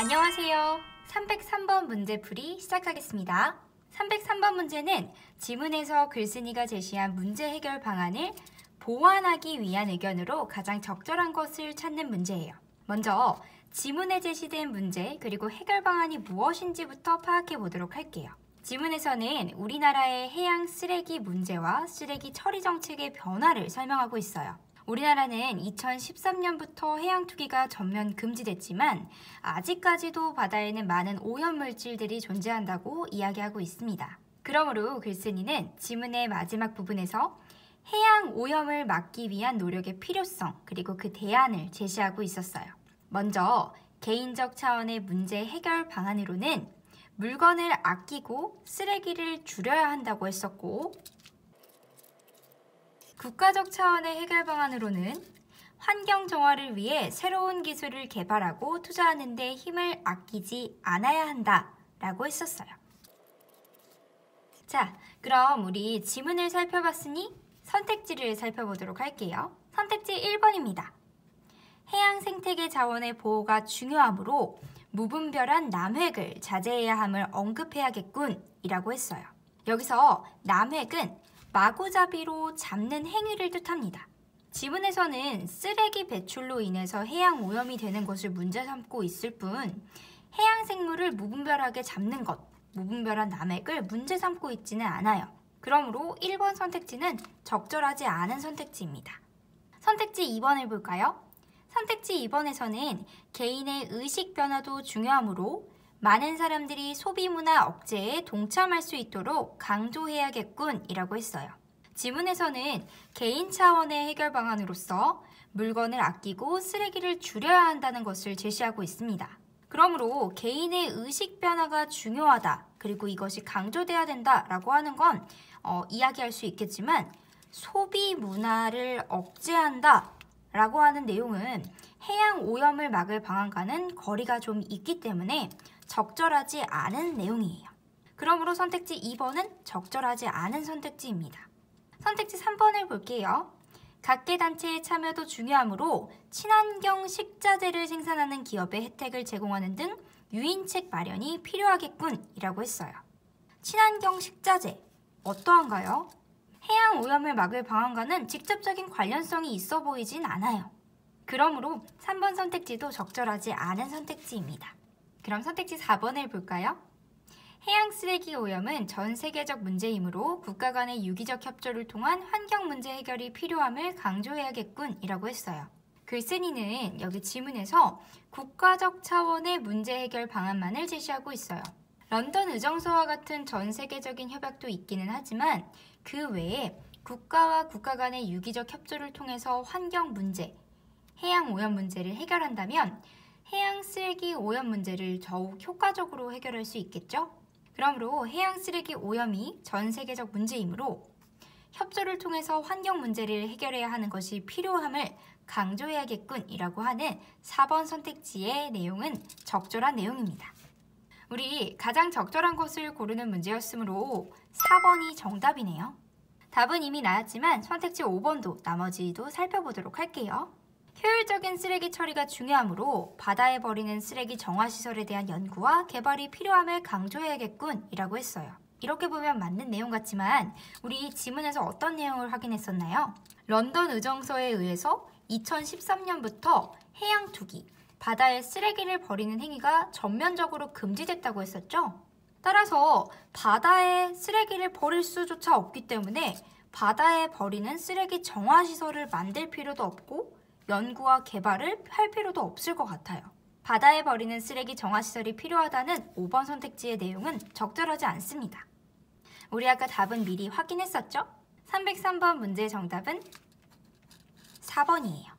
안녕하세요. 303번 문제풀이 시작하겠습니다. 303번 문제는 지문에서 글쓴이가 제시한 문제 해결 방안을 보완하기 위한 의견으로 가장 적절한 것을 찾는 문제예요. 먼저 지문에 제시된 문제 그리고 해결 방안이 무엇인지부터 파악해 보도록 할게요. 지문에서는 우리나라의 해양 쓰레기 문제와 쓰레기 처리 정책의 변화를 설명하고 있어요. 우리나라는 2013년부터 해양 투기가 전면 금지됐지만 아직까지도 바다에는 많은 오염물질들이 존재한다고 이야기하고 있습니다. 그러므로 글쓴이는 지문의 마지막 부분에서 해양 오염을 막기 위한 노력의 필요성 그리고 그 대안을 제시하고 있었어요. 먼저 개인적 차원의 문제 해결 방안으로는 물건을 아끼고 쓰레기를 줄여야 한다고 했었고, 국가적 차원의 해결 방안으로는 환경 정화를 위해 새로운 기술을 개발하고 투자하는 데 힘을 아끼지 않아야 한다라고 했었어요. 자, 그럼 우리 지문을 살펴봤으니 선택지를 살펴보도록 할게요. 선택지 1번입니다. 해양 생태계 자원의 보호가 중요하므로 무분별한 남획을 자제해야 함을 언급해야겠군 이라고 했어요. 여기서 남획은 마구잡이로 잡는 행위를 뜻합니다. 지문에서는 쓰레기 배출로 인해서 해양 오염이 되는 것을 문제 삼고 있을 뿐 해양 생물을 무분별하게 잡는 것, 무분별한 남획을 문제 삼고 있지는 않아요. 그러므로 1번 선택지는 적절하지 않은 선택지입니다. 선택지 2번을 볼까요? 선택지 2번에서는 개인의 의식 변화도 중요하므로 많은 사람들이 소비문화 억제에 동참할 수 있도록 강조해야겠군 이라고 했어요. 지문에서는 개인 차원의 해결 방안으로서 물건을 아끼고 쓰레기를 줄여야 한다는 것을 제시하고 있습니다. 그러므로 개인의 의식 변화가 중요하다, 그리고 이것이 강조돼야 된다라고 하는 건 이야기할 수 있겠지만 소비 문화를 억제한다 라고 하는 내용은 해양 오염을 막을 방안과는 거리가 좀 있기 때문에 적절하지 않은 내용이에요. 그러므로 선택지 2번은 적절하지 않은 선택지입니다. 선택지 3번을 볼게요. 각계 단체의 참여도 중요하므로 친환경 식자재를 생산하는 기업에 혜택을 제공하는 등 유인책 마련이 필요하겠군 이라고 했어요. 친환경 식자재, 어떠한가요? 해양 오염을 막을 방안과는 직접적인 관련성이 있어 보이진 않아요. 그러므로 3번 선택지도 적절하지 않은 선택지입니다. 그럼 선택지 4번을 볼까요? 해양 쓰레기 오염은 전 세계적 문제이므로 국가 간의 유기적 협조를 통한 환경 문제 해결이 필요함을 강조해야겠군 이라고 했어요. 글쓴이는 여기 지문에서 국가적 차원의 문제 해결 방안만을 제시하고 있어요. 런던 의정서와 같은 전 세계적인 협약도 있기는 하지만 그 외에 국가와 국가 간의 유기적 협조를 통해서 환경 문제, 해양 오염 문제를 해결한다면 해양 쓰레기 오염 문제를 더욱 효과적으로 해결할 수 있겠죠? 그러므로 해양 쓰레기 오염이 전 세계적 문제이므로 협조를 통해서 환경 문제를 해결해야 하는 것이 필요함을 강조해야겠군 이라고 하는 4번 선택지의 내용은 적절한 내용입니다. 우리 가장 적절한 것을 고르는 문제였으므로 4번이 정답이네요. 답은 이미 나왔지만 선택지 5번도 나머지도 살펴보도록 할게요. 효율적인 쓰레기 처리가 중요하므로 바다에 버리는 쓰레기 정화시설에 대한 연구와 개발이 필요함을 강조해야겠군 이라고 했어요. 이렇게 보면 맞는 내용 같지만 우리 지문에서 어떤 내용을 확인했었나요? 런던 의정서에 의해서 2013년부터 해양 투기, 바다에 쓰레기를 버리는 행위가 전면적으로 금지됐다고 했었죠? 따라서 바다에 쓰레기를 버릴 수조차 없기 때문에 바다에 버리는 쓰레기 정화시설을 만들 필요도 없고 연구와 개발을 할 필요도 없을 것 같아요. 바다에 버리는 쓰레기 정화시설이 필요하다는 5번 선택지의 내용은 적절하지 않습니다. 우리 아까 답은 미리 확인했었죠? 303번 문제의 정답은 4번이에요.